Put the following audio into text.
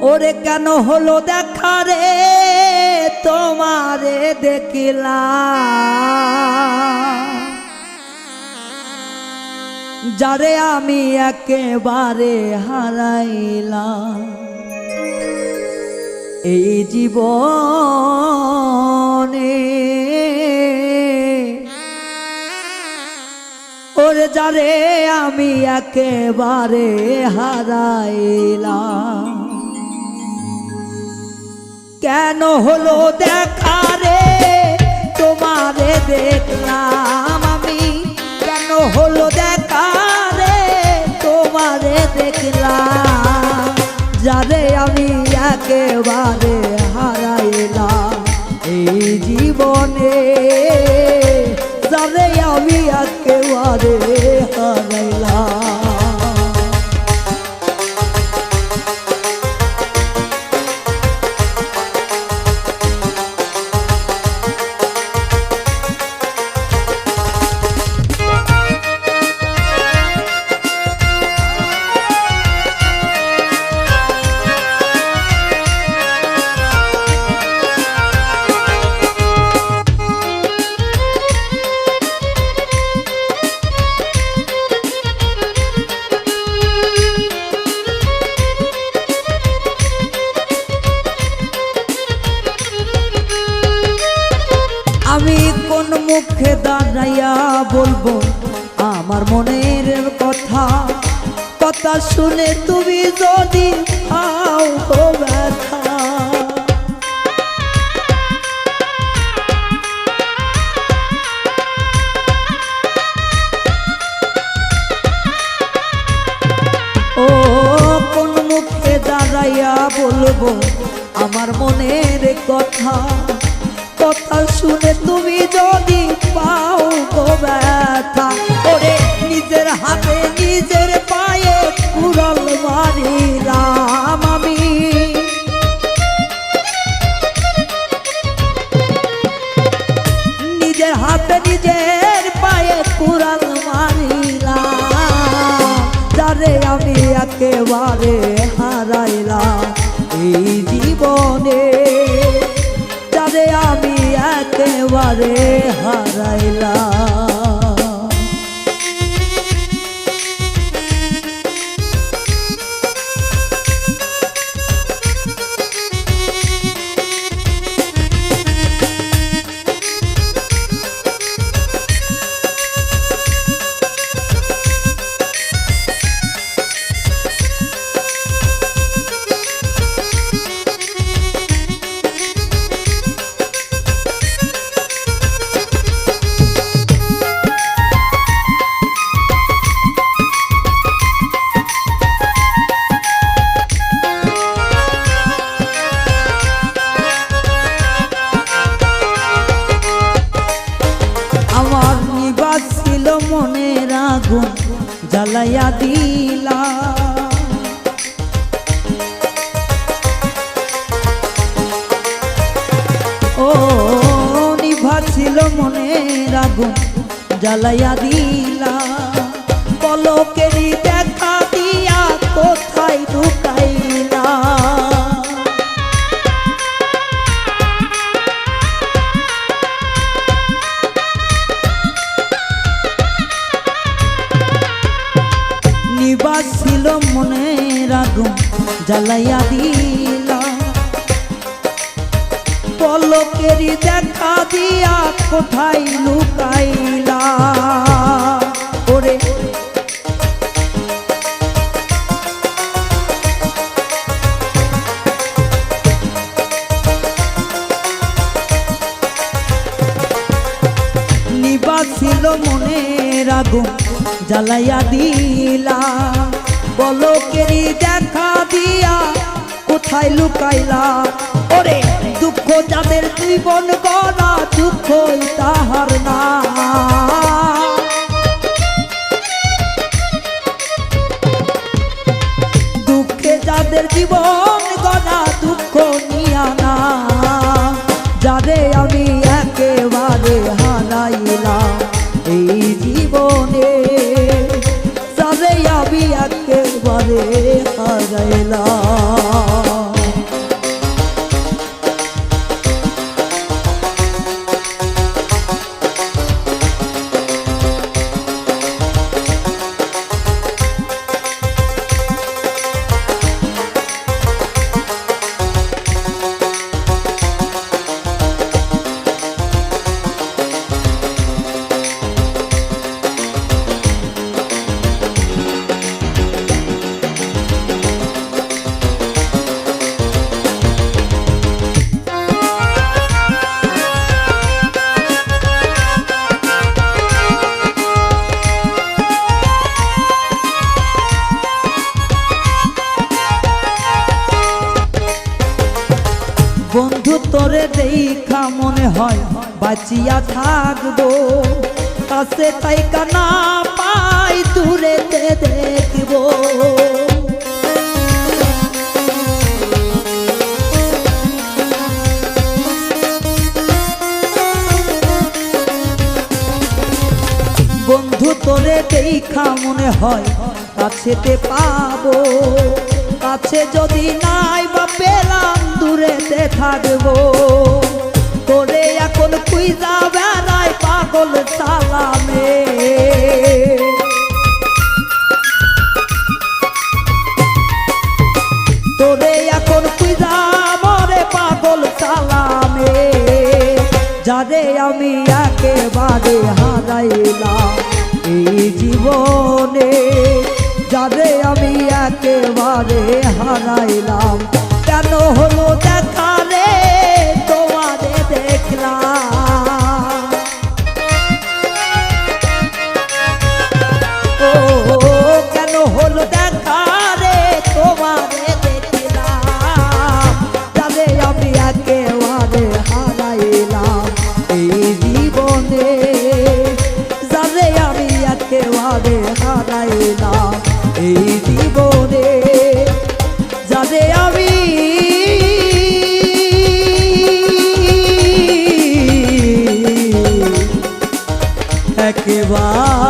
ওরে কেন হলো দেখা রে তোমারে দেখলাম, যারে আমি একেবারে হারাইলাম এই জীবনে। ওরে যারে আমি একেবারে হারাইলাম, কেন হলো দেখা রে তোমারে দেখলাম আমি, কেন হলো দেখা রে তোমারে দেখলাম, যারে আমি একেবারে হারাইলাম এই জীবনে, যারে আমি একেবারে হারাইলাম। আমি কোন মুখে দাঁড়াইয়া বলবো আমার মনের কথা, কথা শুনে তুমি যদি পাও ব্যথা। ও কোন মুখে দাঁড়াইয়া বলবো আমার মনের কথা, কথা শুনে তুমি যদি পাও গো ব্যথা। ওরে নিজের হাতে নিজের পায়ে কুড়াল মারিলাম আমি, নিজের হাতে নিজের পায়ে কুড়াল মারিলাম, যারে আমি একেবারে হারাইলাম এই জীবনে, যারে আমি একেবারে হারাইলাম। মনের আগুন জ্বালাইয়া দিলা, ও নিভাছিল মনের আগুন জ্বালাইয়া দিলা, পলকেরই দেখা দিয়া কোথায় ঢুকাইলা। ছিল মনের আগুন জ্বালাইয়া দিলা, পলকেরই দেখা দিয়া কোথায় লুকাইলা। ওরে নিবাছিল মনের আগুন জ্বালাইয়া দিলা, পলকেরই দেখা দিয়া কোথায় লুকাইলা। ওরে দুঃখ যাদের জীবন গড়া দুঃখই তাহার না, দুঃখে যাদের জীবন গড়া দুঃখ নিয়া না, যারে আমি একেবারে হারাইলাম এই জীবনে, যারে আমি একেবারে হারাইলাম। বন্ধু তোরে দেখা মনে হয় বাঁচিয়া থাকবো, কাছে তাই কানা পাই দূরেতে দেখবো। বন্ধু তোরে দেখা মনে হয় কাছেতে পাবো, কাছে যদি নাই বা পেলাম দূরেতে থাকবো। তোরে এখন খুঁজা বেড়াই পাগল সালামে, তোরে এখন খুঁজা মরে পাগল সালামে। যারে আমি একেবারে হারাইলাম এই জীবনে, যারে আমি একেবারে হারাইলাম। কেন হলো দেখা রে তোমারে দেখলাম, ও কেন হলো দেখা রে তোমারে দেখলাম। যারে আমি একেবারে হারাইলাম এই জীবনে, যারে আমি একেবারে হারাইলাম এই জীবনে, যারে আমি একেবারে